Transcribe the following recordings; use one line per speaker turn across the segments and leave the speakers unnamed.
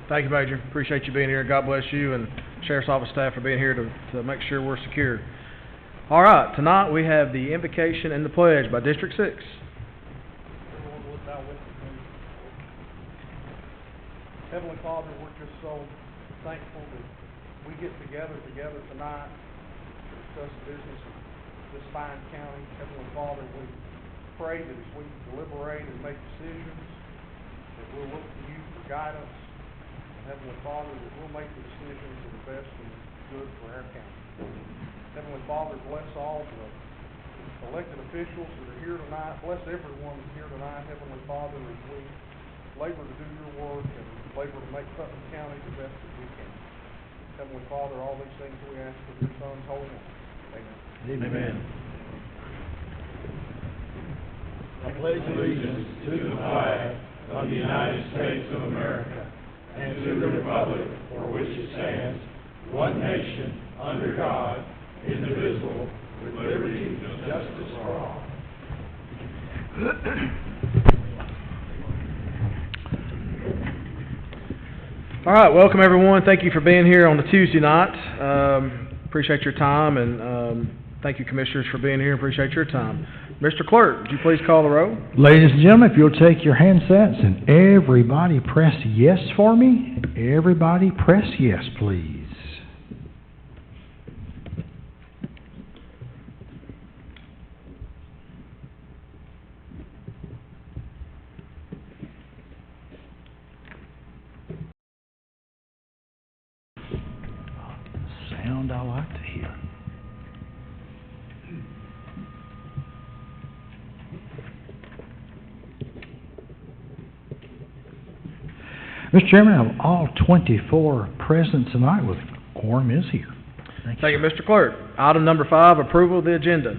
Thank you, Major. Appreciate you being here. God bless you and Sheriff's Office staff for being here to make sure we're secure. All right, tonight we have the invocation and the pledge by District 6.
Heavenly Father, we're just so thankful that we get together tonight to discuss the business of this fine county. Heavenly Father, we pray that as we deliberate and make decisions, that we'll look to you for guidance. Heavenly Father, that we'll make the decisions that are best and good for our county. Heavenly Father, bless all the elected officials that are here tonight. Bless everyone here tonight, Heavenly Father, as we labor to do your work and labor to make Putnam County the best that we can. Heavenly Father, all these things we ask in your Son's holy name. Amen.
Amen.
I pledge allegiance to the flag of the United States of America and to the republic for which it stands, one nation, under God, indivisible, with liberty and justice for all.
All right, welcome everyone. Thank you for being here on the Tuesday night. Appreciate your time, and thank you, Commissioners, for being here. Appreciate your time. Mr. Clerk, would you please call the roll?
Ladies and gentlemen, if you'll take your handsets and everybody press yes for me. Everybody press yes, please. Sound I like to hear. Mr. Chairman, of all 24 present tonight, with quorum is here.
Thank you, Mr. Clerk. Item number 5, approval of the agenda.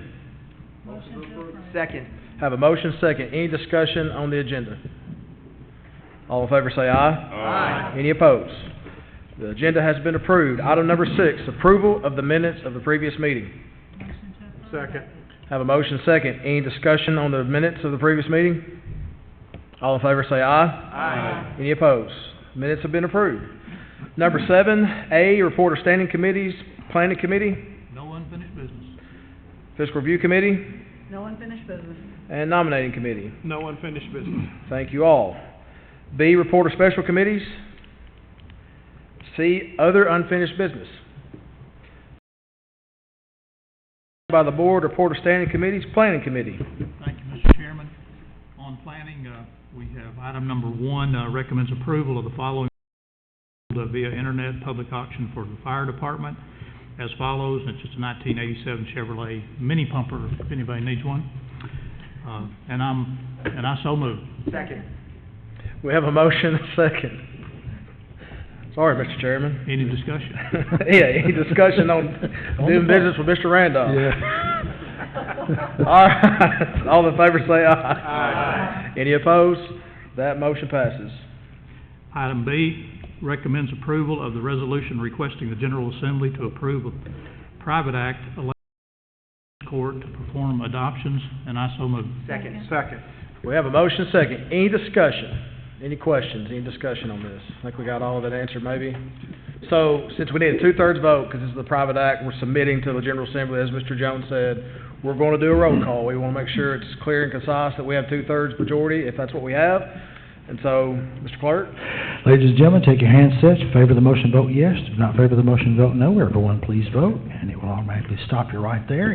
Motion to approve. Second.
Have a motion second. Any discussion on the agenda? All in favor say aye.
Aye.
Any opposed? The agenda has been approved. Item number 6, approval of the minutes of the previous meeting.
Second.
Have a motion second. Any discussion on the minutes of the previous meeting? All in favor say aye.
Aye.
Any opposed? Minutes have been approved. Number 7A, report of standing committees, planning committee,
No unfinished business.
fiscal review committee,
No unfinished business.
and nominating committee.
No unfinished business.
Thank you all. B, report of special committees. C, other unfinished business. By the board, report of standing committees, planning committee.
Thank you, Mr. Chairman. On planning, we have item number 1, recommends approval of the following via internet public auction for the fire department as follows. It's just a 1987 Chevrolet mini pumper, if anybody needs one. And I so move.
Second.
We have a motion and a second. Sorry, Mr. Chairman.
Any discussion?
Yeah, any discussion on doing business with Mr. Randolph?
Yeah.
All right, all in favor say aye.
Aye.
Any opposed? That motion passes.
Item B, recommends approval of the resolution requesting the General Assembly to approve a private act allowing the court to perform adoptions, and I so move.
Second.
Second.
We have a motion and a second. Any discussion? Any questions? Any discussion on this? I think we got all of it answered, maybe. So, since we need a 2/3 vote, because this is the private act we're submitting to the General Assembly, as Mr. Jones said, we're going to do a roll call. We want to make sure it's clear and concise that we have 2/3 majority, if that's what we have. And so, Mr. Clerk?
Ladies and gentlemen, take your handsets. If you favor the motion, vote yes. If not favor the motion, vote no. Everyone, please vote, and it will automatically stop you right there.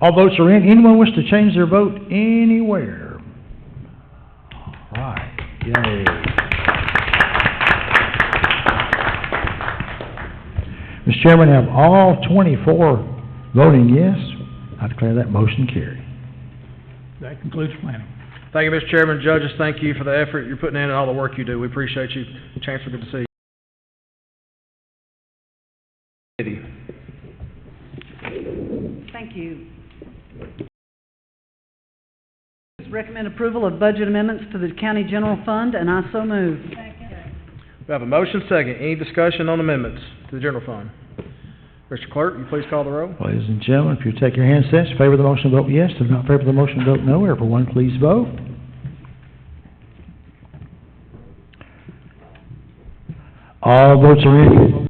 All votes are in. Anyone wish to change their vote anywhere? All right. Yay. Mr. Chairman, have all 24 voting yes. I declare that motion carried.
That concludes planning.
Thank you, Mr. Chairman. Judges, thank you for the effort you're putting in and all the work you do. We appreciate you. Chancellor, good to see you.
Thank you. Recommend approval of budget amendments to the county general fund, and I so move.
We have a motion second. Any discussion on amendments to the general fund? Mr. Clerk, will you please call the roll?
Ladies and gentlemen, if you take your handsets, favor the motion, vote yes. If not favor the motion, vote no. Everyone, please vote. All votes are in.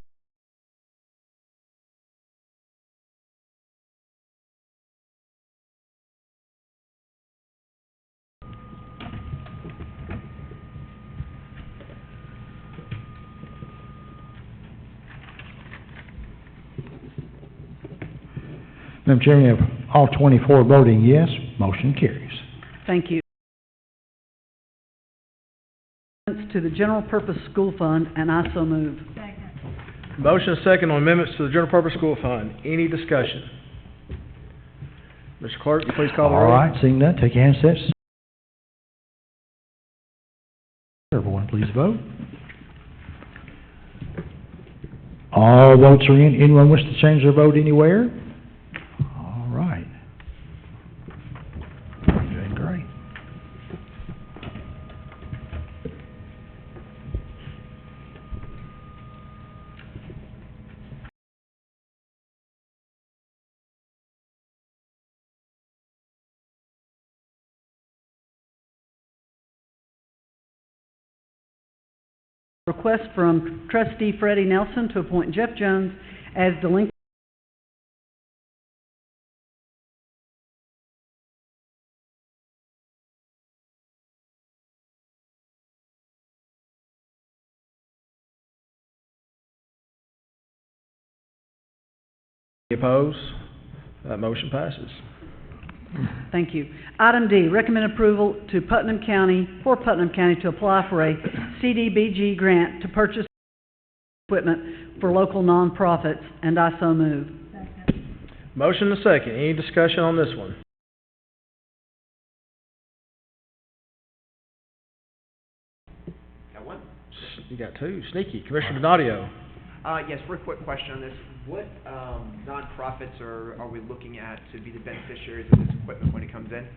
Madam Chair, you have all 24 voting yes, motion carries.
Thank you. To the general purpose school fund, and I so move.
Motion and second on amendments to the general purpose school fund. Any discussion? Mr. Clerk, you please call the
All
roll.
right, seeing none, take your handsets. Everyone, please vote. All votes are in. Anyone wish to change their vote anywhere? All right. Doing great.
Request from trustee Freddie Nelson to appoint Jeff Jones as delinquent
Any opposed? That motion passes.
Thank you. Item D, recommend approval to Putnam County, for Putnam County to apply for a CDBG grant to purchase equipment for local nonprofits, and I so move.
Motion and second. Any discussion on this one?
Got one?
You got two. Sneaky. Commissioner Donadio.
Yes, real quick question on this. What nonprofits are we looking at to be the beneficiaries of this equipment when it comes in?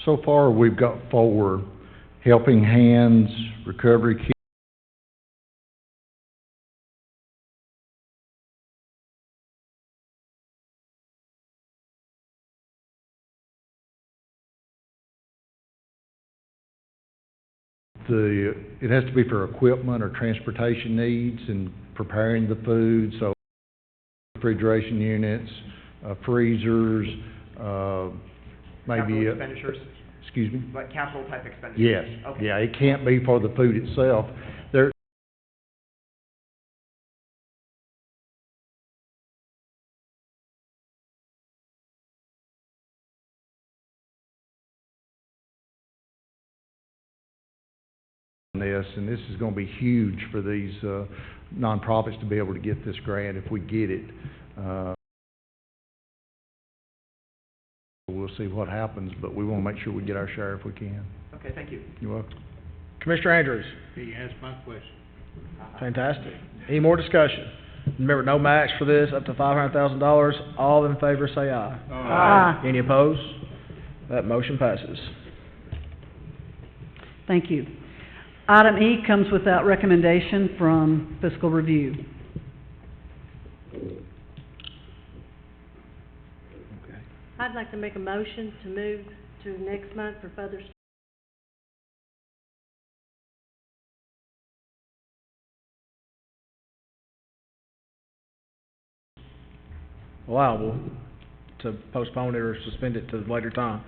So far, we've got 4: Helping Hands, Recovery Kit. It has to be for equipment or transportation needs and preparing the food, so refrigeration units, freezers, maybe.
Capital expenditures?
Excuse me?
Like capital type expenditures?
Yes.
Okay.
Yeah, it can't be for the food itself. There, and this is gonna be huge for these, nonprofits to be able to get this grant if we get it. We'll see what happens, but we wanna make sure we get our share if we can.
Okay, thank you.
You're welcome.
Commissioner Andrews.
He asked my question.
Fantastic. Any more discussion? Remember, no match for this, up to $500,000. All in favor say aye.
Aye.
Any opposed? That motion passes.
Thank you. Item E comes without recommendation from fiscal review.
I'd like to make a motion to move to next month for further.
Allowable to postpone it or suspend it to a later time.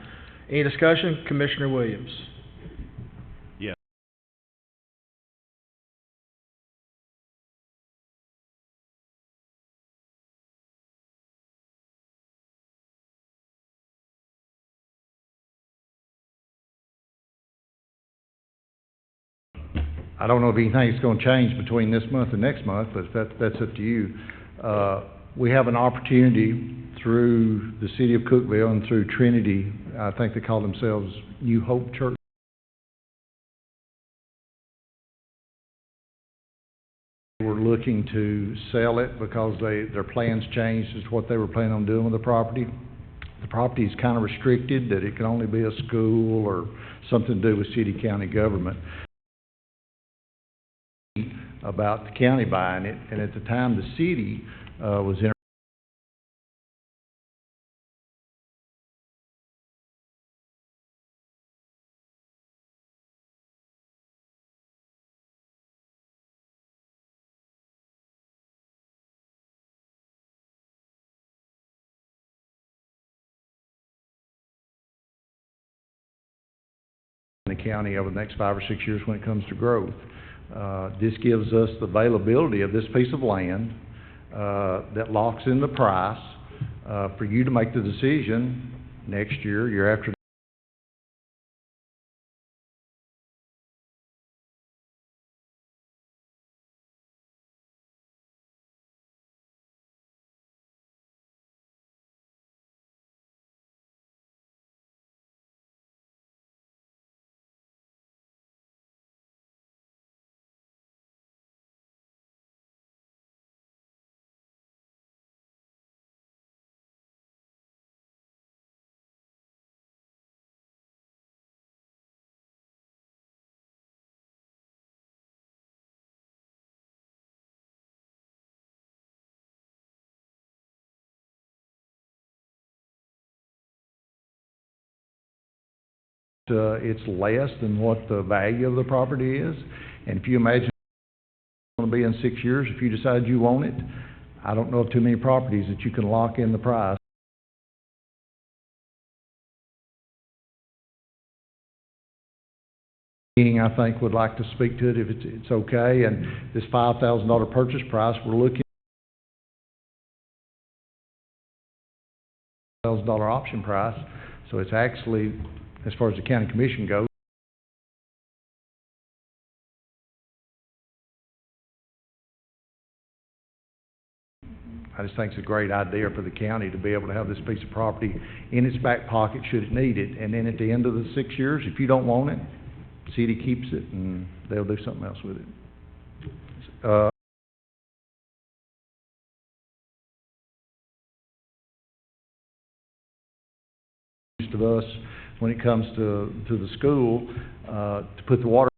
Any discussion? Commissioner Williams.
I don't know if anything's gonna change between this month and next month, but that's up to you. We have an opportunity through the city of Cookeville and through Trinity, I think they call themselves New Hope Church. We're looking to sell it because their plans changed as to what they were planning on doing with the property. The property is kind of restricted, that it can only be a school or something to do with city, county government. About the county buying it, and at the time, the city, was in in the county over the next 5 or 6 years when it comes to growth. This gives us the availability of this piece of land that locks in the price for you to make the decision next year, year after. It's less than what the value of the property is. And if you imagine it's going to be in 6 years, if you decide you want it, I don't know of too many properties that you can lock in the price. I think would like to speak to it if it's okay. And this $5,000 purchase price, we're looking at $1,000 option price. So it's actually, as far as the county commission goes, I just think it's a great idea for the county to be able to have this piece of property in its back pocket should it need it. And then at the end of the 6 years, if you don't want it, the city keeps it and they'll do something else with it. Of us, when it comes to the school, to put the water.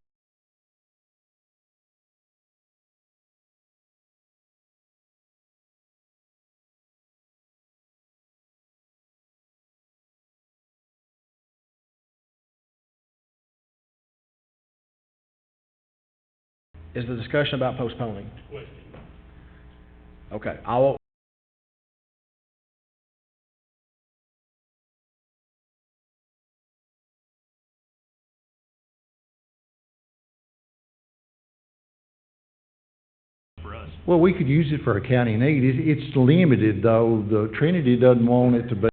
Is the discussion about postponing? Okay, I will. Well, we could use it for a county need. It's limited, though. The Trinity doesn't want it to be,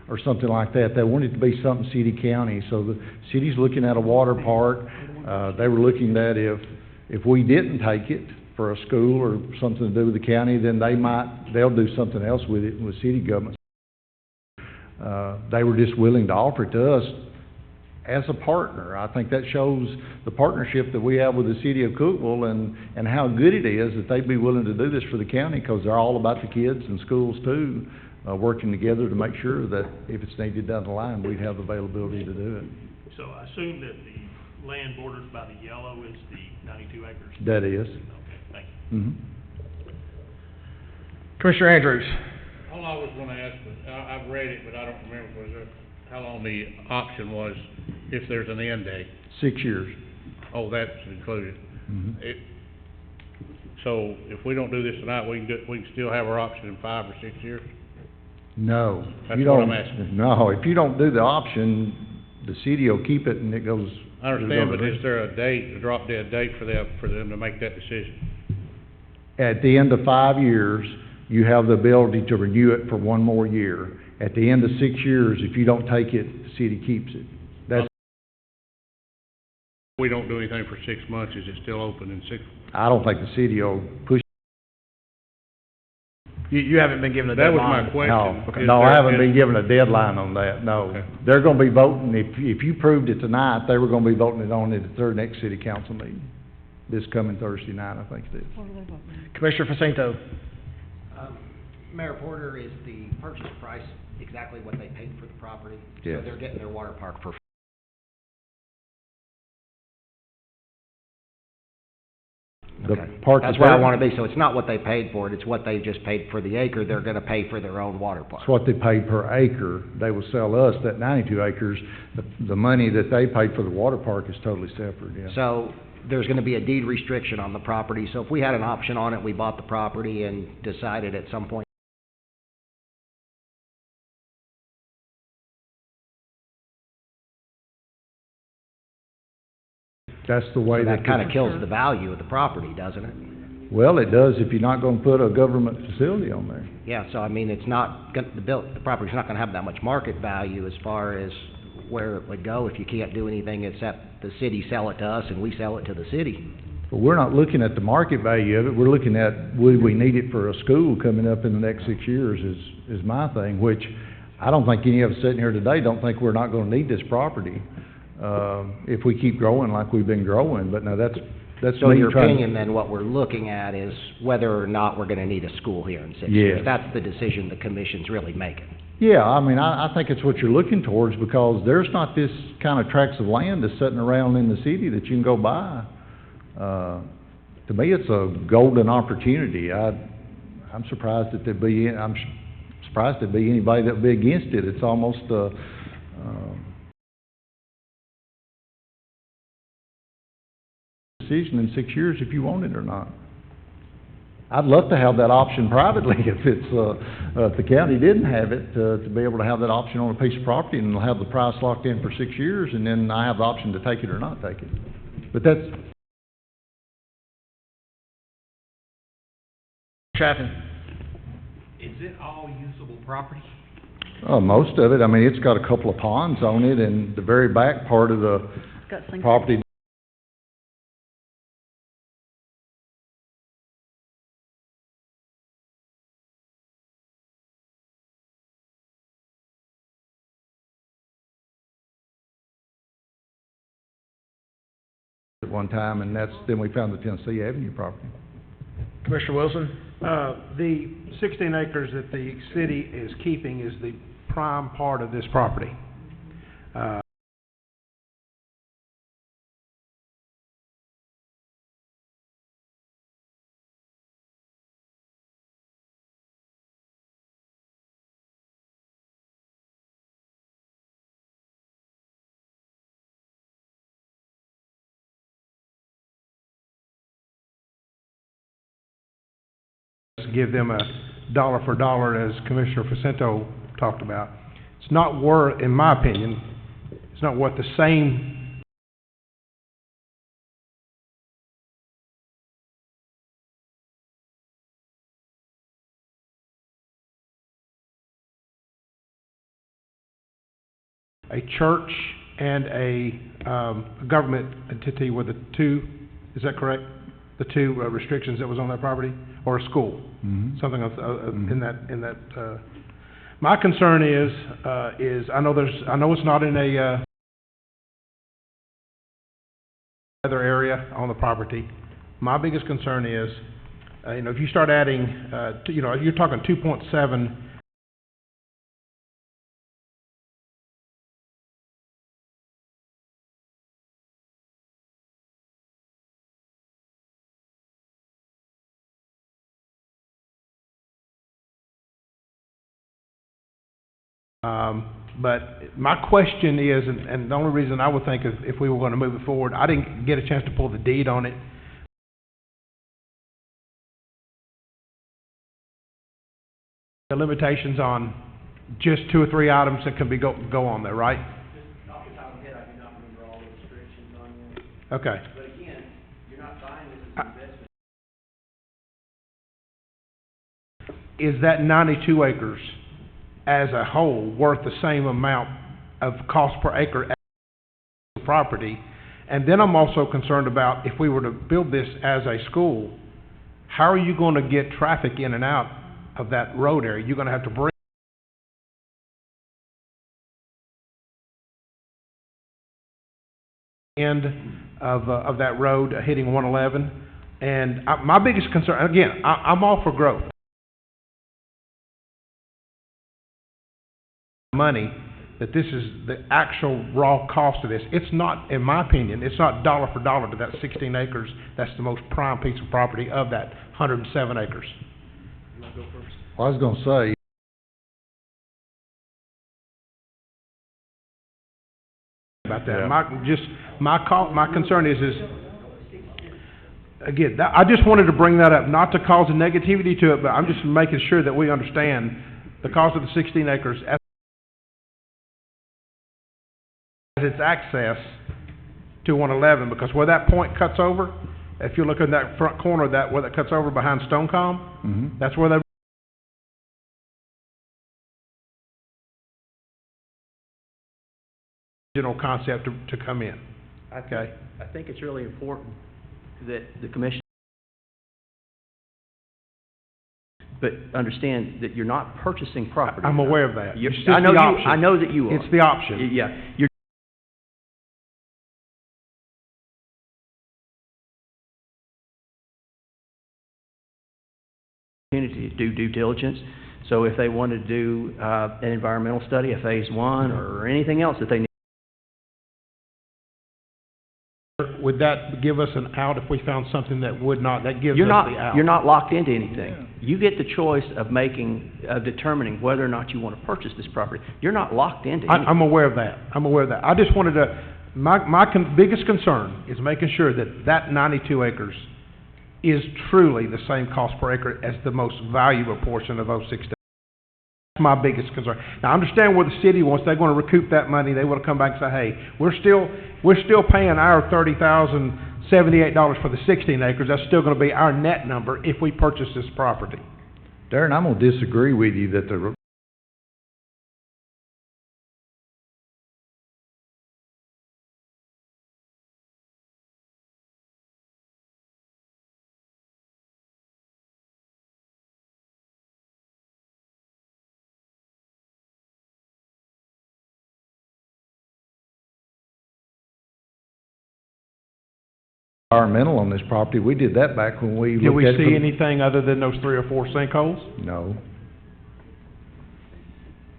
or something like that. They want it to be something city-county. So the city's looking at a water park. They were looking at if we didn't take it for a school or something to do with the county, then they'll do something else with it with city government. They were just willing to offer it to us as a partner. I think that shows the partnership that we have with the city of Cookeville and how good it is that they'd be willing to do this for the county, because they're all about the kids and schools too, working together to make sure that if it's needed down the line, we'd have the availability to do it.
So I assume that the land bordered by the yellow is the 92 acres?
That is.
Okay, thank you.
Mm-hmm.
Commissioner Andrews.
All I was gonna ask was, I've read it, but I don't remember, how long the option was, if there's an end date?
6 years.
Oh, that's included.
Mm-hmm.
So if we don't do this tonight, we can still have our option in 5 or 6 years?
No.
That's
you
what
don't-
I'm asking.
No, if you don't do the option, the city will keep it and it goes.
I understand, but is there a date, a drop dead date for them to make that decision?
At the end of 5 years, you have the ability to renew it for 1 more year. At the end of 6 years, if you don't take it, the city keeps it. That's,
If we don't do anything for 6 months, is it still open in 6?
I don't think the city will push.
You haven't been given a
That was
deadline?
my question.
No,
Is
no, I
there-
haven't been given a deadline on that, no.
Okay.
They're gonna be voting, if you proved it tonight, they were gonna be voting it on at their next city council meeting. This coming Thursday night, I think it is.
Commissioner Facinto.
Mayor Porter, is the purchase price exactly what they paid for the property?
Yes.
So they're getting their water park for
The
okay.
park
That's
is
where I
there.
wanna be, so it's not what they paid for it, it's what they just paid for the acre, they're gonna pay for their own water park.
It's what they paid per acre. They will sell us that 92 acres. The money that they paid for the water park is totally separate, yeah.
So, there's gonna be a deed restriction on the property, so if we had an option on it, we bought the property and decided at some point
That's the way
So
that
that kinda
could-
kills the value of the property, doesn't it?
Well, it does if you're not gonna put a government facility on there.
Yeah, so I mean, it's not, the property's not gonna have that much market value as far as where it would go if you can't do anything except the city sell it to us and we sell it to the city.
But we're not looking at the market value of it, we're looking at, would we need it for a school coming up in the next 6 years is my thing, which I don't think any of us sitting here today don't think we're not gonna need this property, if we keep growing like we've been growing, but now that's
So
me
your
trying to-
opinion, then, what we're looking at is whether or not we're gonna need a school here in 6
Yes.
years. That's the decision the commission's really making.
Yeah, I mean, I think it's what you're looking towards, because there's not this kind of tracts of land that's sitting around in the city that you can go buy. To me, it's a golden opportunity. I'm surprised that there'd be, surprised there'd be anybody that'd be against it. It's almost, decision in 6 years if you want it or not. I'd love to have that option privately if it's, if the county didn't have it, to be able to have that option on a piece of property and have the price locked in for 6 years, and then I have the option to take it or not take it. But that's,
Chaffin?
Is it all usable property?
most of it, I mean, it's got a couple of ponds on it, and the very back part of the
It's got single-
property at one time, and then we found the Tennessee Avenue property.
Commissioner Wilson?
The 16 acres that the city is keeping is the prime part of this property. Give them a dollar for dollar, as Commissioner Facento talked about. It's not worth, in my opinion, it's not worth the same a church and a government entity were the two, is that correct? The two restrictions that was on that property, or a school?
Mhm.
Something of, in that, my concern is I know it's not in a, other area on the property. My biggest concern is, if you start adding, you're talking 2.7. But my question is, and the only reason I would think if we were gonna move it forward, I didn't get a chance to pull the deed on it. The limitations on just 2 or 3 items that can be go on there, right?
Off the top of my head, I do not remember all the restrictions on there.
Okay.
But again, you're not buying this as an investment.
Is that 92 acres as a whole worth the same amount of cost per acre as the property? And then I'm also concerned about, if we were to build this as a school, how are you gonna get traffic in and out of that road area? You're gonna have to bring end of that road hitting 111. And my biggest concern, again, I'm all for growth. Money, that this is the actual raw cost of this. It's not, in my opinion, it's not dollar for dollar to that 16 acres. That's the most prime piece of property of that 107 acres. You wanna go first?
I was gonna say,
About that.
Yeah.
My concern is, again, I just wanted to bring that up, not to cause a negativity to it, but I'm just making sure that we understand the cost of the 16 acres as its access to 111, because where that point cuts over, if you look in that front corner, where that cuts over behind Stonecom,
Mhm.
that's where they original concept to come in. Okay.
I think it's really important that the commission, but understand that you're not purchasing property.
I'm aware of that.
You're-
It's just
I know
the
you,
option.
I know that you are.
It's the option.
Yeah, you're opportunity to do due diligence. So if they wanted to do, an environmental study, a phase one, or anything else that they need.
Would that give us an out if we found something that would not, that gives us
You're
the
not,
out?
you're not locked into anything. You get the choice of determining whether or not you want to purchase this property. You're not locked into anything.
I'm aware of that. I'm aware of that. I just wanted to, my biggest concern is making sure that that 92 acres is truly the same cost per acre as the most valuable portion of those 16. That's my biggest concern. Now, I understand where the city wants, they're gonna recoup that money, they wanna come back and say, hey, we're still paying our $30,078 for the 16 acres, that's still gonna be our net number if we purchase this property.
Darren, I'm gonna disagree with you that the environmental on this property, we did that back when we
Did
looked
we at it
see
from- anything other than those 3 or 4 sinkholes?
No.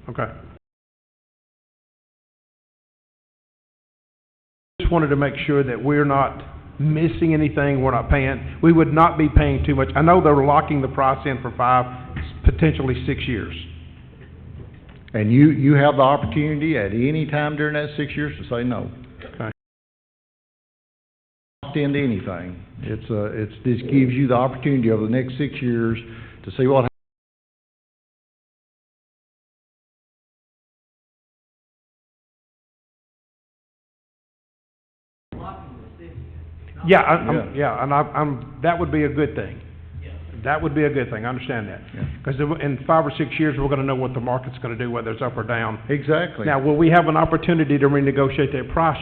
Okay. Just wanted to make sure that we're not missing anything, we're not paying, we would not be paying too much. I know they're locking the price in for 5, potentially 6 years.
And you have the opportunity at any time during that 6 years to say no.
Okay.
Locked into anything. This gives you the opportunity over the next 6 years to see what
that would be a good thing. That would be a good thing, I understand that.
Yeah.
Because in 5 or 6 years, we're gonna know what the market's gonna do, whether it's up or down.
Exactly.
Now, will we have an opportunity to renegotiate that price?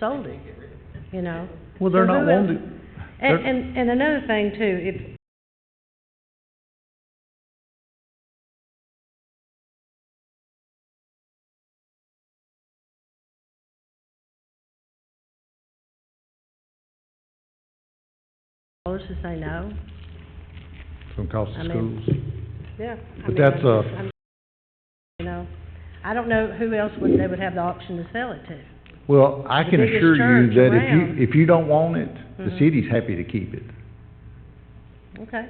Sold it, you know?
Well, they're
So
not
who else-
wanting,
And another thing too, if dollars to say no,
it's gonna cost
I
the
mean-
schools.
yeah.
But that's,
You know, I don't know who else they would have the option to sell it to.
Well, I
The
can
biggest
assure you
church
that
around.
if you don't want it, the
Mhm.
city's happy to keep it.
Okay.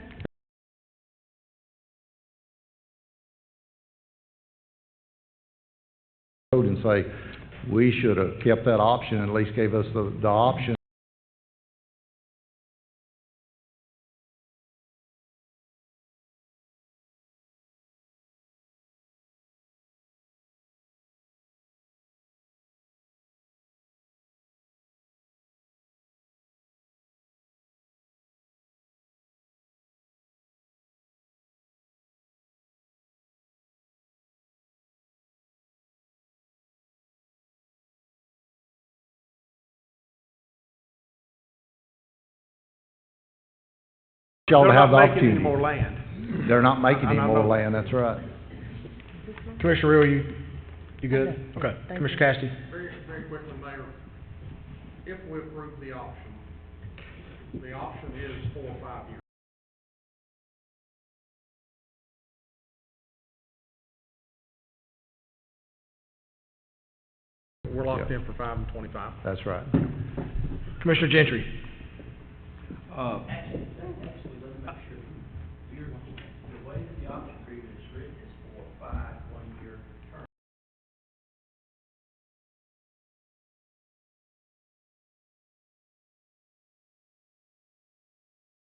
And say, we should have kept that option, at least gave us the option. Y'all to have the
They're not making any
opportunity.
more land.
They're not making any
I
more
know.
land, that's right.
Commissioner Reel, you good?
Okay.
Okay.
Thank
Commissioner
you.
Cassidy?
Very quickly, Mayor, if we approve the option is 4 or 5 years.
we're locked
Yeah.
in for 5 and 25.
That's right.
Commissioner Gentry?
Actually, let me make sure, the way that the option agreement is written is for 5 one-year terms.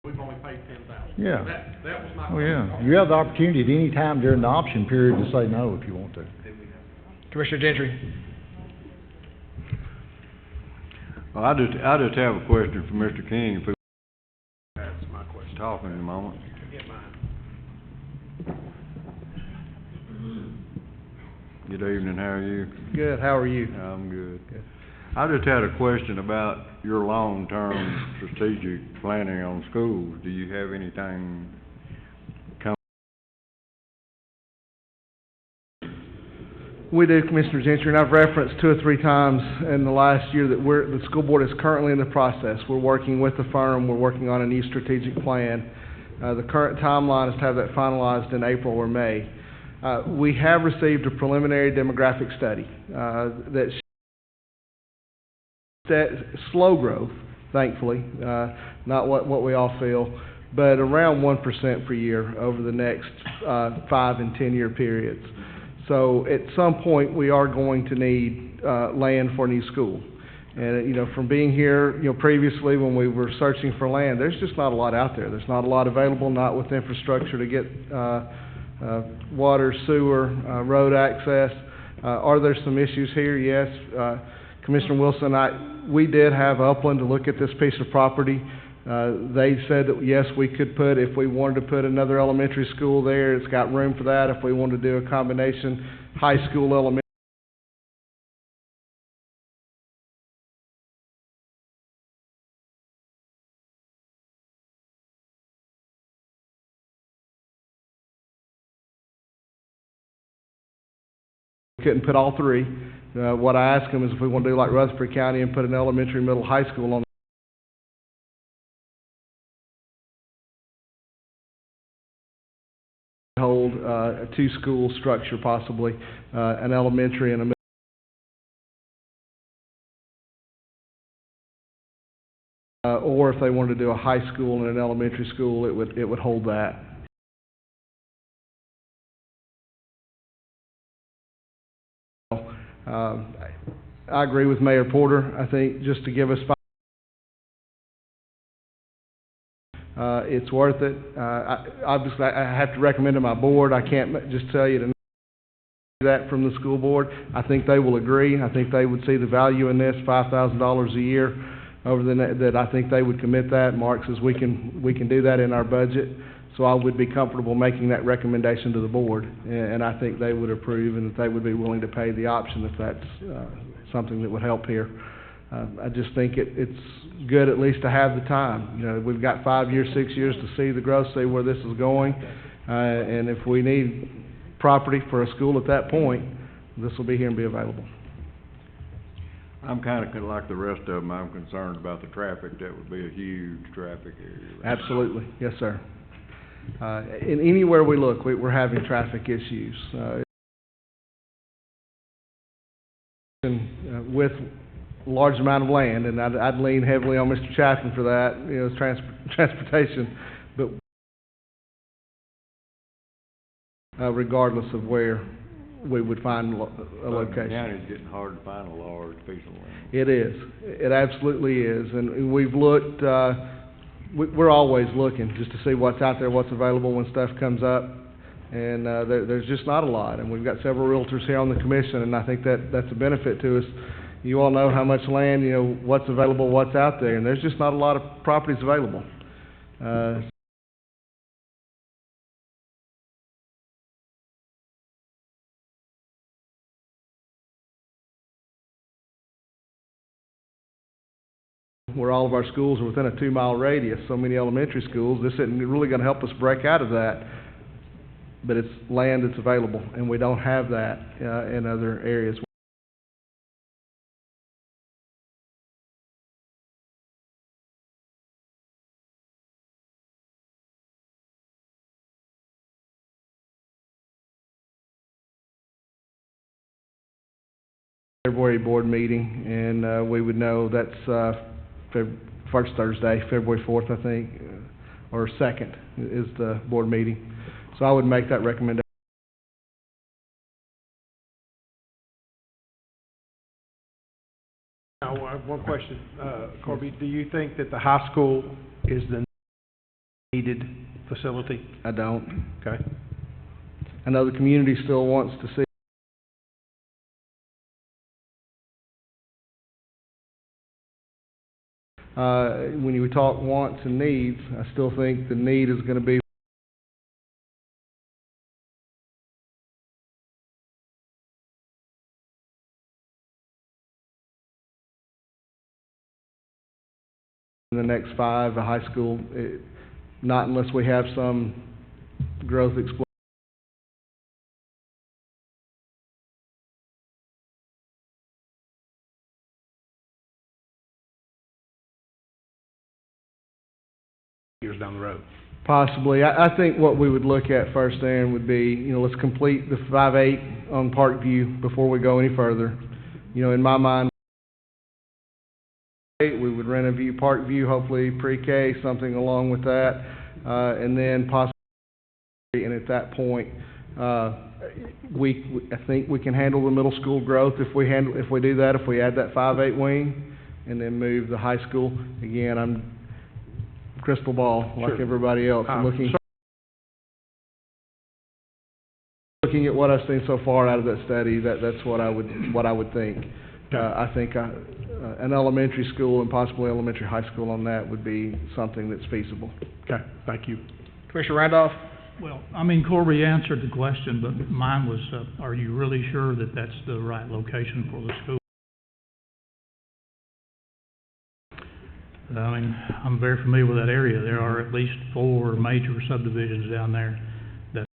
We've only paid $10,000.
Yeah.
That was my.
Oh, yeah. You have the opportunity at any time during the option period to say no if you want to.
Commissioner Gentry?
Well, I just have a question for Mr. King, if he
That's my question.
talking in a moment.
Get mine.
Good evening, how are you?
Good, how are you?
I'm good. I just had a question about your long-term strategic planning on schools. Do you have anything come?
We do, Commissioner Gentry, and I've referenced 2 or 3 times in the last year that the school board is currently in the process. We're working with the firm, we're working on a new strategic plan. The current timeline is to have that finalized in April or May. We have received a preliminary demographic study, that slow growth, thankfully, not what we all feel, but around 1% per year over the next 5 and 10-year periods. So at some point, we are going to need land for a new school. And, from being here, previously when we were searching for land, there's just not a lot out there. There's not a lot available, not with infrastructure to get water, sewer, road access. Are there some issues here? Yes. Commissioner Wilson, we did have Upland to look at this piece of property. They said that, yes, we could if we wanted to put another elementary school there, it's got room for that. If we wanted to do a combination high school, elementary. Couldn't put all 3. What I asked them is if we want to do like Rutherford County and put an elementary, middle, high school on hold a 2-school structure, possibly an elementary and a middle. Or if they wanted to do a high school and an elementary school, it would hold that. I agree with Mayor Porter. I think just to give us it's worth it. Obviously, I have to recommend to my board. I can't just tell you to do that from the school board. I think they will agree. I think they would see the value in this, $5,000 a year over that I think they would commit that. Mark says we can do that in our budget. So I would be comfortable making that recommendation to the board, and I think they would approve and that they would be willing to pay the option if that's something that would help here. I just think it's good at least to have the time. We've got 5 years, 6 years to see the growth, see where this is going, and if we need property for a school at that point, this will be here and be available.
I'm kind of like the rest of them, I'm concerned about the traffic. That would be a huge traffic area.
Absolutely, yes, sir. And anywhere we look, we're having traffic issues. With a large amount of land, and I'd lean heavily on Mr. Chaffin for that, transportation, but regardless of where we would find a location.
County's getting hard to find a large piece of land.
It is. It absolutely is. And we've looked, we're always looking just to see what's out there, what's available when stuff comes up. And there's just not a lot. And we've got several realtors here on the commission, and I think that's a benefit to us. You all know how much land, what's available, what's out there, and there's just not a lot of properties available. Where all of our schools are within a 2-mile radius, so many elementary schools, this isn't really going to help us break out of that. But it's land that's available, and we don't have that in other areas. February board meeting, and we would know that's first Thursday, February 4th, I think, or 2nd is the board meeting. So I would make that recommendation.
Now, I have one question, Corby, do you think that the high school is the needed facility?
I don't.
Okay.
I know the community still wants to see. When you talk wants and needs, I still think the need is gonna be in the next 5, a high school, not unless we have some growth explosion.
Years down the road.
Possibly. I think what we would look at first, Aaron, would be, let's complete the 5-8 on Parkview before we go any further. In my mind, we would renovate Parkview, hopefully pre-K, something along with that, and then possibly, and at that point, I think we can handle the middle school growth if we do that, if we add that 5-8 wing, and then move the high school. Again, I'm crystal ball like everybody else. I'm looking at what I've seen so far out of that study. That's what I would think. I think an elementary school and possibly elementary high school on that would be something that's feasible.
Okay, thank you.
Commissioner Randolph?
Well, Corby answered the question, but mine was, are you really sure that that's the right location for the school? I'm very familiar with that area. There are at least 4 major subdivisions down there that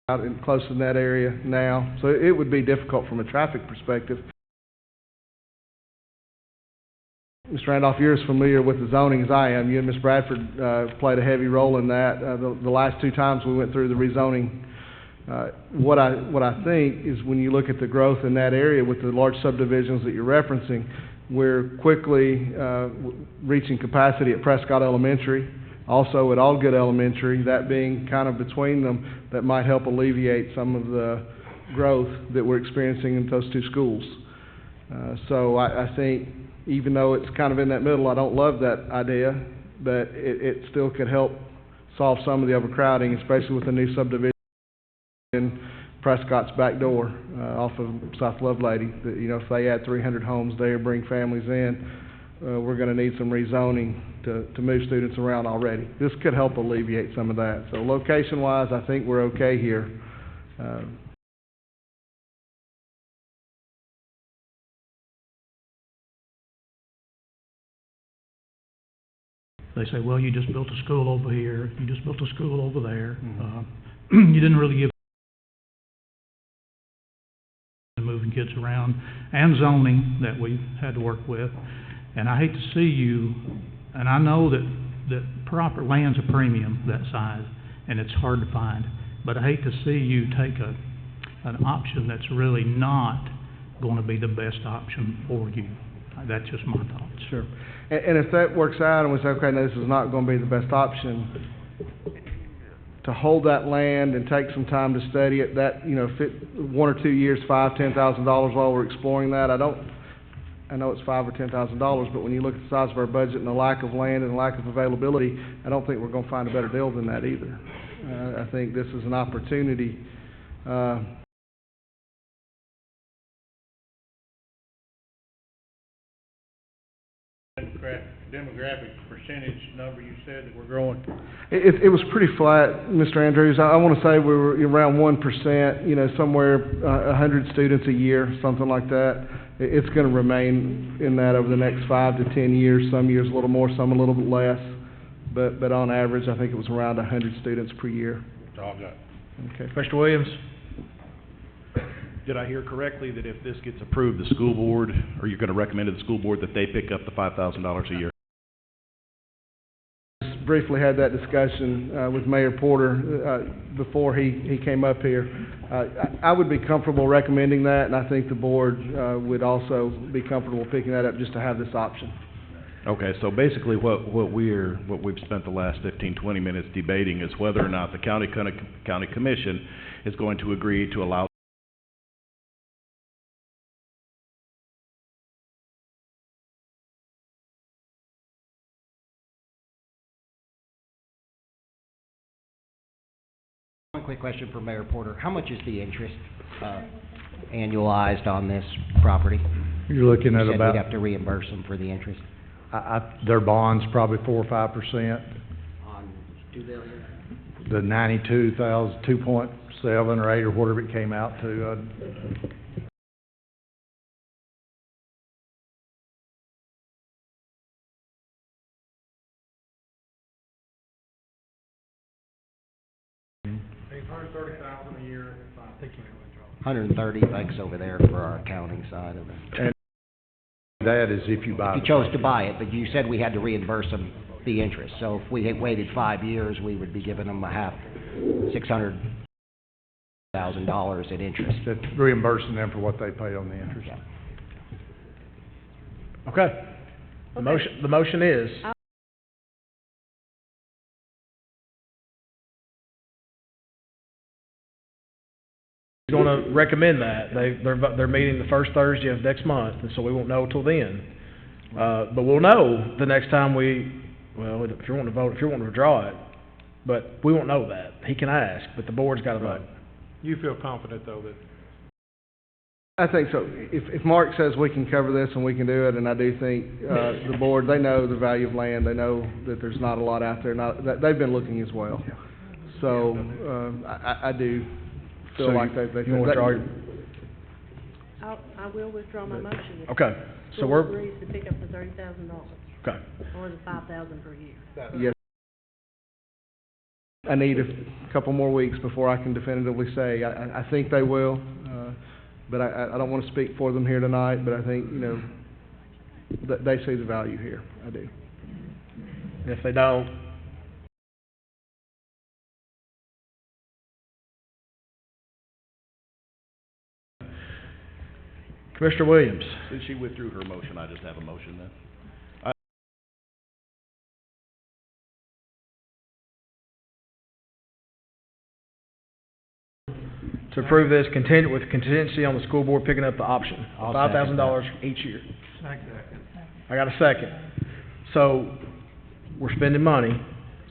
Out in close in that area now, so it would be difficult from a traffic perspective. Mr. Randolph, you're as familiar with the zoning as I am. You and Ms. Bradford played a heavy role in that. The last 2 times we went through the rezoning. What I think is when you look at the growth in that area with the large subdivisions that you're referencing, we're quickly reaching capacity at Prescott Elementary, also at Allgood Elementary, that being kind of between them, that might help alleviate some of the growth that we're experiencing in those 2 schools. So I think, even though it's kind of in that middle, I don't love that idea, but it still could help solve some of the overcrowding, especially with the new subdivision in Prescott's back door, off of South Lovelady. If they add 300 homes there, bring families in, we're gonna need some rezoning to move students around already. This could help alleviate some of that. So location-wise, I think we're okay here.
they say, well, you just built a school over here, you just built a school over there. You didn't really give moving kids around, and zoning that we've had to work with. And I hate to see you, and I know that proper land's a premium that size, and it's hard to find, but I hate to see you take an option that's really not going to be the best option for you. That's just my thoughts.
Sure. And if that works out and we say, okay, no, this is not going to be the best option, to hold that land and take some time to study it, that, if it, 1 or 2 years, $5,000-$10,000 while we're exploring that, I know it's $5,000 or $10,000, but when you look at the size of our budget and the lack of land and the lack of availability, I don't think we're going to find a better deal than that either. I think this is an opportunity,
demographic percentage number you said that we're growing?
It was pretty flat, Mr. Andrews. I wanna say we were around 1%, you know, somewhere, 100 students a year, something like that. It's gonna remain in that over the next 5 to 10 years, some years a little more, some a little bit less. But on average, I think it was around 100 students per year.
That's all I got.
Okay, Mr. Williams?
Did I hear correctly that if this gets approved, the school board, or you're gonna recommend to the school board that they pick up the $5,000 a year?
Briefly had that discussion, with Mayor Porter, before he came up here. I would be comfortable recommending that, and I think the board, would also be comfortable picking that up just to have this option.
Okay, so basically what we've spent the last 15, 20 minutes debating is whether or not the county commission is going to agree to allow
One quick question for Mayor Porter. How much is the interest, annualized on this property?
You're looking at
You said
about,
we'd have to reimburse them for the interest
their bond's probably 4 or 5%.
on $2 billion?
The 92,000, 2.7 or 8 or whatever it came out to,
$130,000 a year, I think you
130, thanks over there for our accounting side of it.
and that is if you buy
If
the
you chose to
property.
buy it, but you said we had to reimburse them the interest. So if we had waited 5 years, we would be giving them $600,000 in interest.
That's reimbursing them for what they pay on the interest.
Yeah.
Okay. The motion is, gonna recommend that. They're meeting the first Thursday of next month, and so we won't know till then. But we'll know the next time if you want to vote, if you want to withdraw it, but we won't know that. He can ask, but the board's gotta vote.
You feel confident, though, that
I think so. If Mark says we can cover this and we can do it, and I do think, the board, they know the value of land, they know that there's not a lot out there, they've been looking as well. So, I do feel
So
like they
you wanna withdraw your,
I will withdraw my motion.
okay, so
School
we're,
agrees to pick up the $30,000,
okay.
or the $5,000 per year.
Yes. I need a couple more weeks before I can definitively say. I think they will, but I don't want to speak for them here tonight, but I think, you know, they see the value here. I do.
If they don't, Commissioner Williams.
Since she withdrew her motion, I just have a motion then.
To approve this with contingency on the school board picking up the option,
I'll
$5,000 each year. I got a second. So, we're spending money,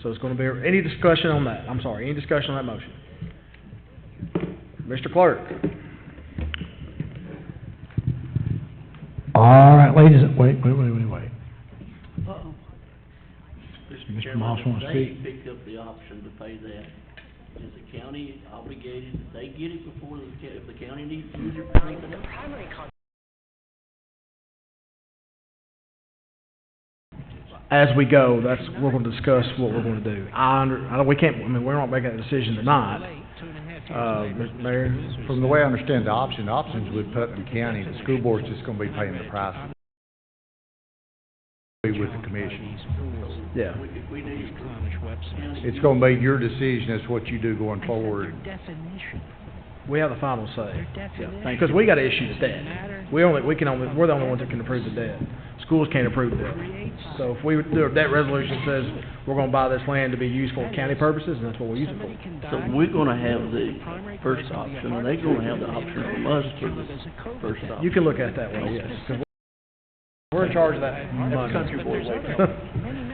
so it's gonna be, any discussion on that? I'm sorry, any discussion on that motion? Mr. Clerk?
All right, ladies, wait.
Uh-oh.
Mr. Moss wants to speak.
They pick up the option to pay that. Is the county obligated, if they get it before if the county needs to use it for anything else?
As we go, we're gonna discuss what we're gonna do. we're not making that decision tonight. Mr. Mayor?
From the way I understand the options with Putnam County, the school board's just gonna be paying the price with the commission.
Yeah.
If we need
It's gonna be your decision as to what you do going forward.
We have the final say. Because we gotta issue the debt. We're the only ones that can approve the debt. Schools can't approve debt. So if we do a debt resolution that says we're gonna buy this land to be used for county purposes, and that's what we'll use it for.
So we're gonna have the first option, and they're gonna have the option from us for the first option.
You can look at it that way, yes. 'Cause we're in charge of that money.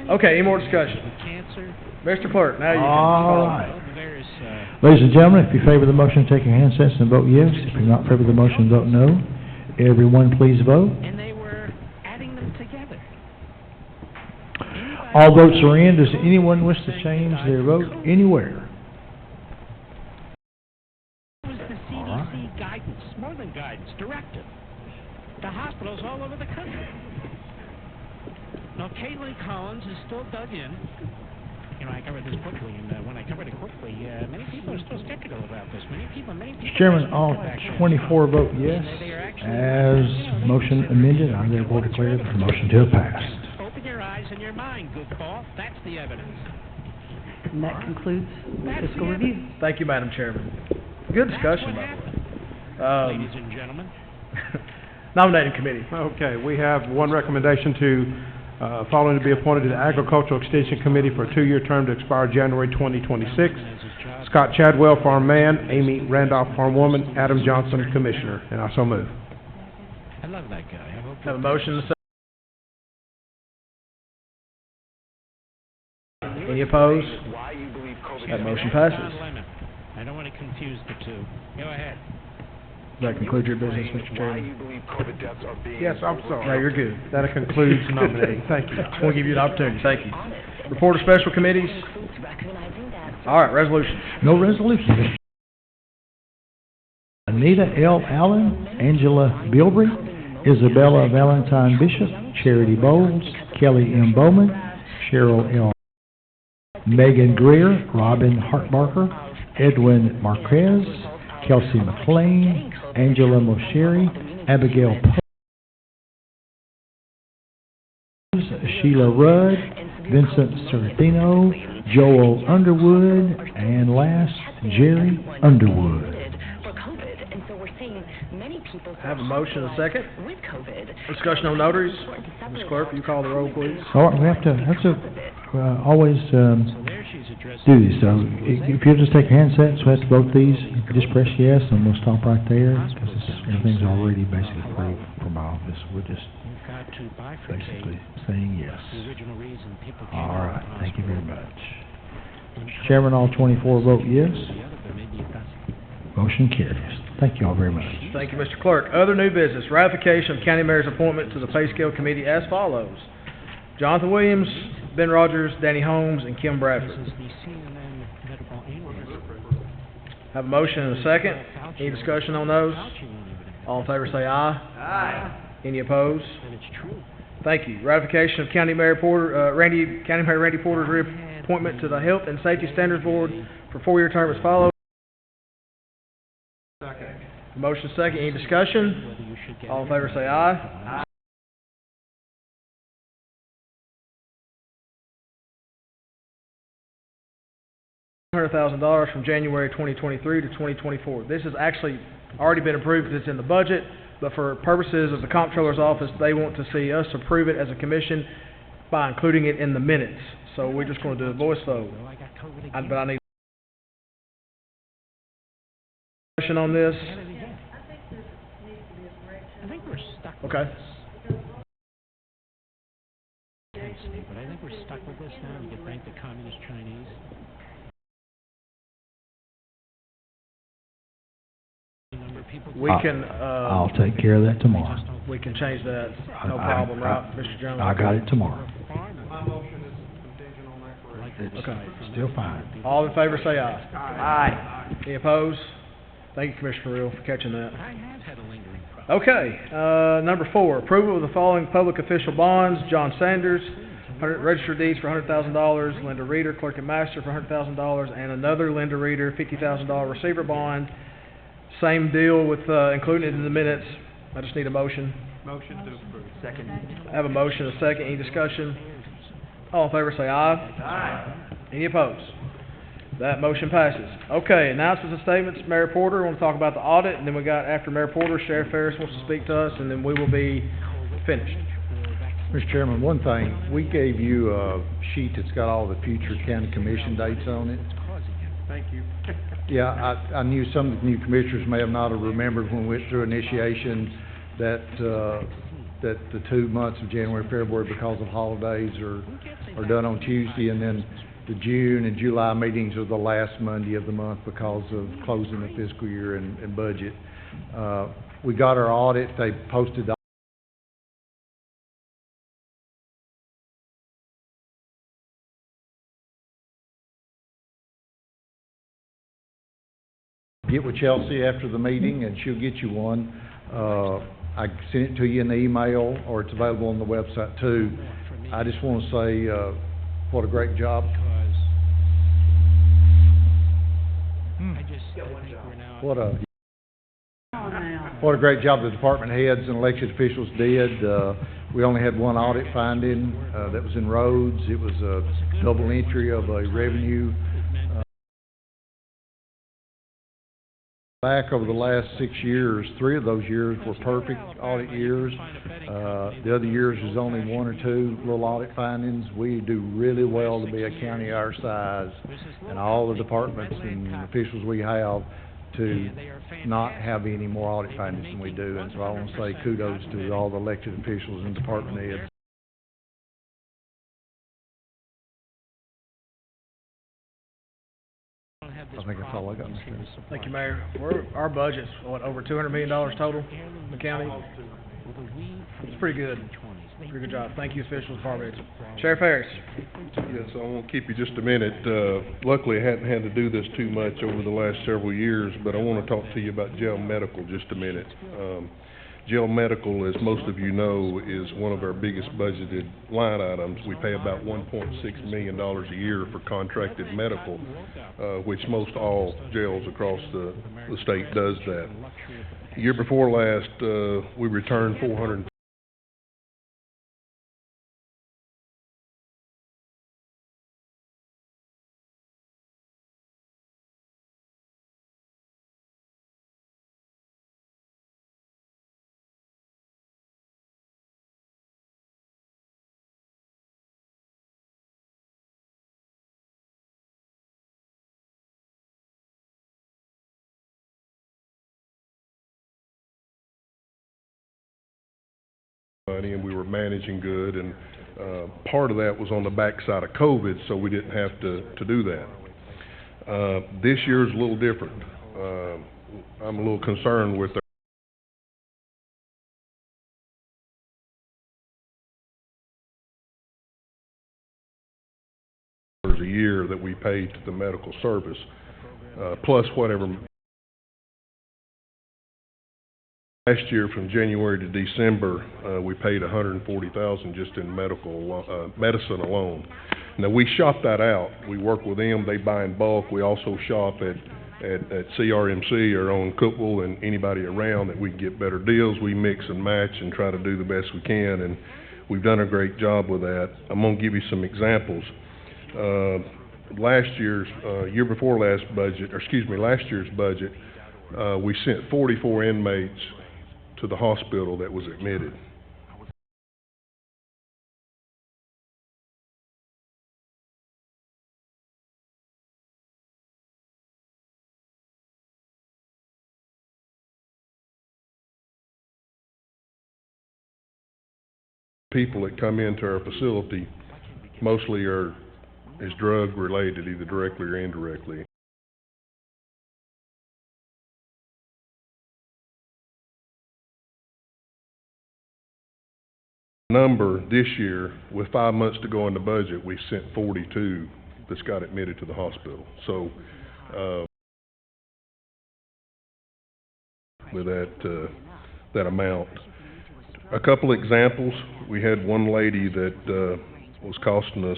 Okay, any more discussion? Mr. Clerk, now you can.
All right. Ladies and gentlemen, if you favor the motion, take your handsets and vote yes. If you're not in favor of the motion, vote no. Everyone, please vote.
And they were adding them together.
All votes are in. Does anyone wish to change their vote anywhere?
It was the CDC guidance, more than guidance, directive. The hospitals all over the country. Now, Caitlin Collins is still dug in. You know, I covered this quickly, and when I covered it quickly, many people are still skeptical about this. Many people.
Mr. Chairman, all 24 vote yes. As motion amended, I therefore declare that the motion to have passed.
Open your eyes and your mind, goofball. That's the evidence.
And that concludes fiscal review.
Thank you, Madam Chairman. Good discussion, by the way.
Ladies and gentlemen.
Nominating committee.
Okay, we have one recommendation to, following to be appointed to the Agricultural Extension Committee for a 2-year term to expire January 2026. Scott Chadwell, Farm Man, Amy Randolph, Farm Woman, Adam Johnson, Commissioner, and I so move.
I love that guy. I hope
Have a motion and a second. Any opposed? That motion passes.
I don't want to confuse the two. Go ahead.
Does that conclude your business, Mr. Chairman?
Yes, I'm sorry.
No, you're good.
That concludes nominating. Thank you.
Just want to give you an opportunity. Thank you. Report of special committees. All right, resolutions.
No resolution, Mr. Anita L. Allen, Angela Bilbrey, Isabella Valentine Bishop, Charity Bowles, Kelly M. Bowman, Cheryl L. Megan Greer, Robin Hartbarker, Edwin Marquez, Kelsey McLean, Angela Mosheri, Abigail Pose, Sheila Rudd, Vincent Serafino, Joel Underwood, and last, Jerry Underwood.
Have a motion and a second. Discussion on notaries. Ms. Clerk, will you call the roll, please?
All right, we have to always do this, so if you'll just take your handsets, we have to vote these, you can just press yes, and we'll stop right there, because everything's already basically approved from my office. We're just basically saying yes. All right, thank you very much. Mr. Chairman, all 24 vote yes. Motion carries. Thank you all very much.
Thank you, Mr. Clerk. Other new business, ratification of County Mayor's appointment to the Pay Scale Committee as follows. Jonathan Williams, Ben Rogers, Danny Holmes, and Kim Bradford. Have a motion and a second. Any discussion on those? All in favor say aye.
Aye.
Any opposed? Thank you. Ratification of County Mayor Randy Porter's reappointment to the Health and Safety Standards Board for 4-year term as follows. Motion second. Any discussion? All in favor say aye. $100,000 from January 2023 to 2024. This has actually already been approved because it's in the budget, but for purposes of the Comptroller's Office, they want to see us approve it as a commission by including it in the minutes. So we're just going to do a voice vote. But I need discussion on this.
I think we're stuck with
Okay.
this. But I think we're stuck with this now. You could thank the Communist Chinese.
We can,
I'll take care of that tomorrow.
we can change that, no problem, right, Mr. Jones?
I got it tomorrow.
My motion is contingent on that correction.
It's still fine.
All in favor say aye.
Aye.
Any opposed? Thank you, Commissioner Reel, for catching that.
I have had a lingering problem.
Okay, number 4, approval of the following public official bonds. John Sanders, registered deeds for $100,000, Linda Reeder, clerk and master for $100,000, and another Linda Reeder, $50,000 receiver bond. Same deal with, including it in the minutes. I just need a motion.
Motion to approve.
Second.
I have a motion, a second, any discussion? All in favor say aye.
Aye.
Any opposed? That motion passes. Okay, announcements and statements, Mayor Porter, I want to talk about the audit, and then we got, after Mayor Porter, Sheriff Ferris wants to speak to us, and then we will be finished.
Mr. Chairman, one thing, we gave you a sheet that's got all the future county commission dates on it.
Thank you.
Yeah, I knew some of the new commissioners may have not have remembered when we went through initiation that the 2 months of January, February, because of holidays are done on Tuesday, and then the June and July meetings are the last Monday of the month because of closing the fiscal year and budget. We got our audit, they posted the Get with Chelsea after the meeting, and she'll get you one. I sent it to you in the email, or it's available on the website too. I just want to say, what a great job. What a great job the department heads and elected officials did. We only had one audit finding, that was in roads. It was a double entry of a revenue. Back over the last 6 years, 3 of those years were perfect audit years. The other years was only 1 or 2 little audit findings. We do really well to be a county our size, and all the departments and officials we have to not have any more audit findings than we do. And so I want to say kudos to all the elected officials and department heads. I think that's all I got, Mr. Chairman.
Thank you, Mayor. Our budget's, over $200 million total in the county? It's pretty good. Pretty good job. Thank you, officials, department heads. Sheriff Harris.
Yes, I won't keep you just a minute. Luckily, I hadn't had to do this too much over the last several years, but I want to talk to you about jail medical just a minute. Jail medical, as most of you know, is one of our biggest budgeted line items. We pay about $1.6 million a year for contracted medical, which most all jails across the state does that. The year before last, we returned $400. Money, and we were managing good, and part of that was on the backside of COVID, so we didn't have to do that. This year is a little different. I'm a little concerned with a year that we paid to the medical service, plus whatever. Last year, from January to December, we paid $140,000 just in medicine alone. Now, we shop that out. We work with them. They buy in bulk. We also shop at CRMC or on Cookville and anybody around that we can get better deals. We mix and match and try to do the best we can, and we've done a great job with that. I'm going to give you some examples. Last year's budget, we sent 44 inmates to the hospital that was admitted. People that come into our facility mostly is drug related, either directly or indirectly. Number this year, with 5 months to go in the budget, we sent 42 that's got admitted to the hospital. So, with that amount. A couple examples, we had one lady that was costing us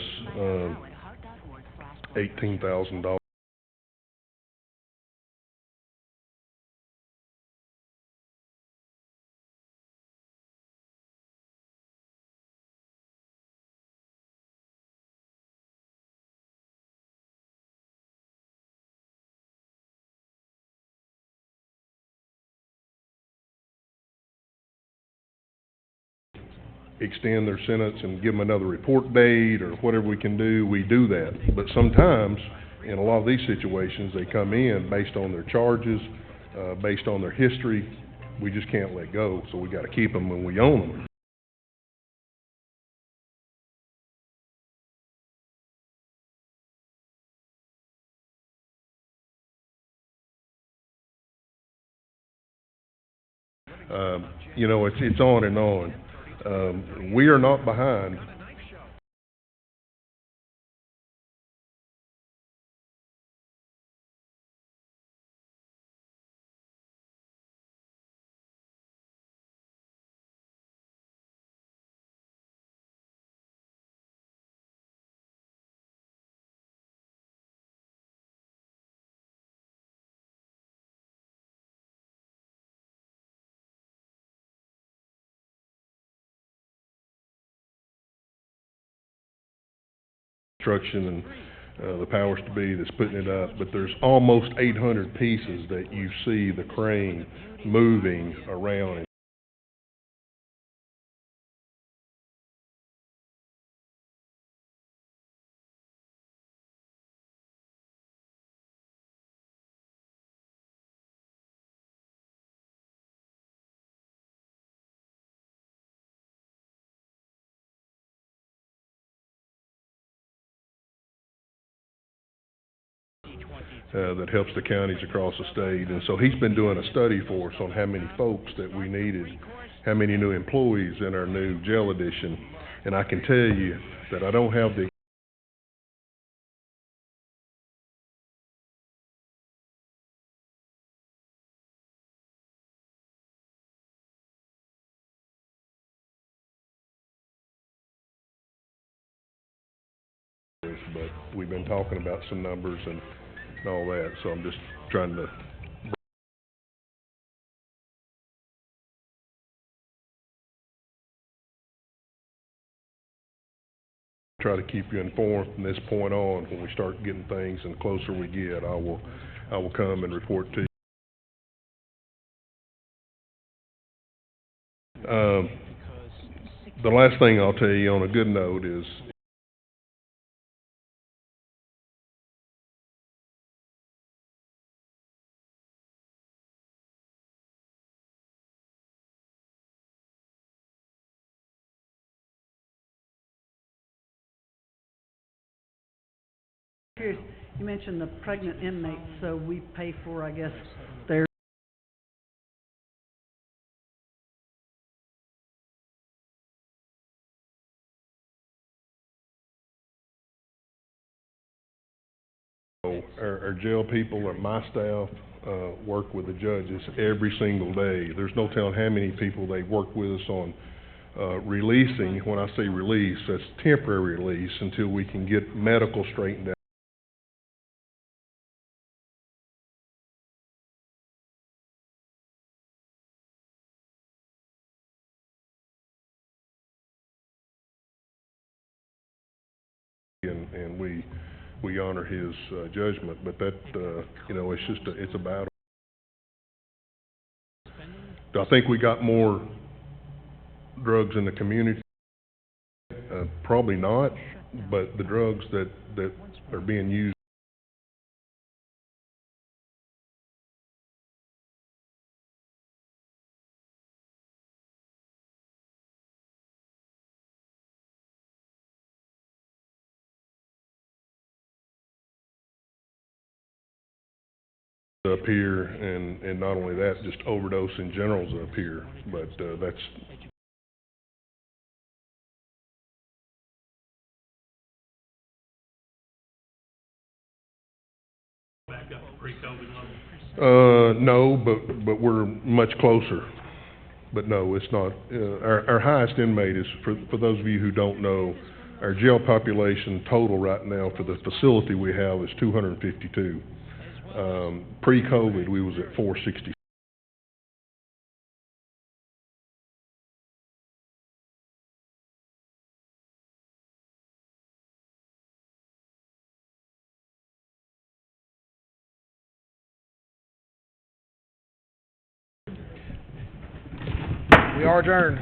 $18,000. Extend their sentence and give them another report date or whatever we can do, we do that. But sometimes, in a lot of these situations, they come in based on their charges, based on their history. We just can't let go, so we got to keep them when we own them. It's on and on. We are not behind construction and, the powers to be that's putting it up, but there's almost 800 pieces that you see the crane moving around. That helps the counties across the state. And so he's been doing a study for us on how many folks that we needed, how many new employees in our new jail addition. And I can tell you that I don't have the but we've been talking about some numbers and all that, so I'm just trying to try to keep you informed from this point on. When we start getting things and the closer we get, I will come and report to you. The last thing I'll tell you on a good note is
Curious, you mentioned the pregnant inmates, so we pay for, I guess, their
our jail people or my staff work with the judges every single day. There's no telling how many people they work with us on releasing. When I say release, that's temporary release until we can get medical straightened out. And we honor his judgment, but that it's just it's a battle. Do I think we got more drugs in the community? Probably not, but the drugs that are being used up here, and not only that, just overdose in general's up here, but that's
Back up to pre-COVID levels?
no, but we're much closer. But no, it's not. Our highest inmate is, for those of you who don't know, our jail population total right now for the facility we have is 252. Pre-COVID, we was at 460.
We are adjourned.